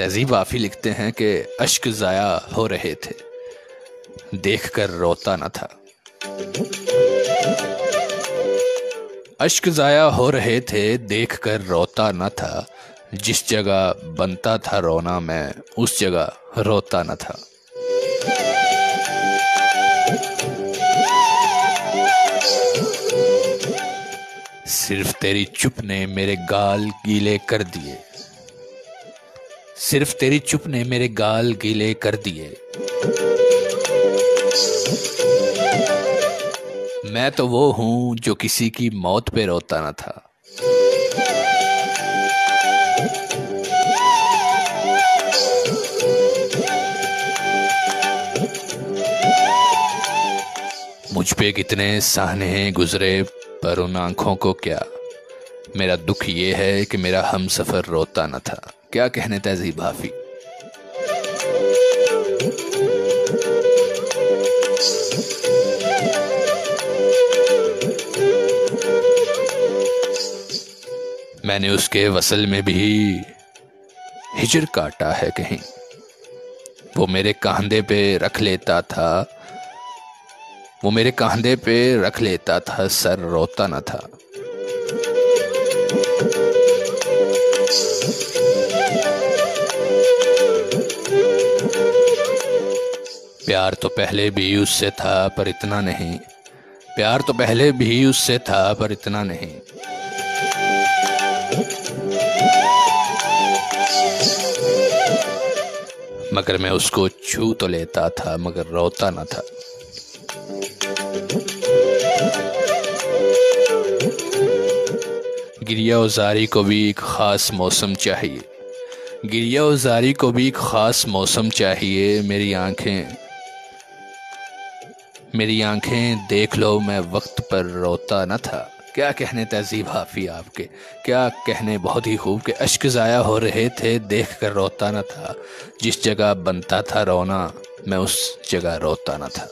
तहज़ीब आफ़ी लिखते हैं कि अश्क ज़ाया हो रहे थे, देख कर रोता न था। अश्क ज़ाया हो रहे थे, देख कर रोता न था। जिस जगह बनता था रोना, मैं उस जगह रोता न था। सिर्फ तेरी चुप ने मेरे गाल गीले कर दिए, सिर्फ तेरी चुप ने मेरे गाल गीले कर दिए। मैं तो वो हूं जो किसी की मौत पे रोता न था। मुझ पे कितने सहने गुजरे, पर उन आंखों को क्या। मेरा दुख ये है कि मेरा हमसफर रोता न था। क्या कहने तहज़ीब आफ़ी। मैंने उसके वसल में भी हिजर काटा है कहीं। वो मेरे कंधे पे रख लेता था, वो मेरे कंधे पे रख लेता था, सर रोता न था। प्यार तो पहले भी उससे था पर इतना नहीं, प्यार तो पहले भी उससे था पर इतना नहीं। मगर मैं उसको छू तो लेता था, मगर रोता न था। गिरिया उजारी को भी एक ख़ास मौसम चाहिए, गिरिया उजारी को भी एक ख़ास मौसम चाहिए। मेरी आंखें देख लो, मैं वक्त पर रोता न था। क्या कहने तहज़ीब आफ़ी आपके, क्या कहने, बहुत ही खूब। के अश्क ज़ाया हो रहे थे, देख कर रोता न था। जिस जगह बनता था रोना, मैं उस जगह रोता न था।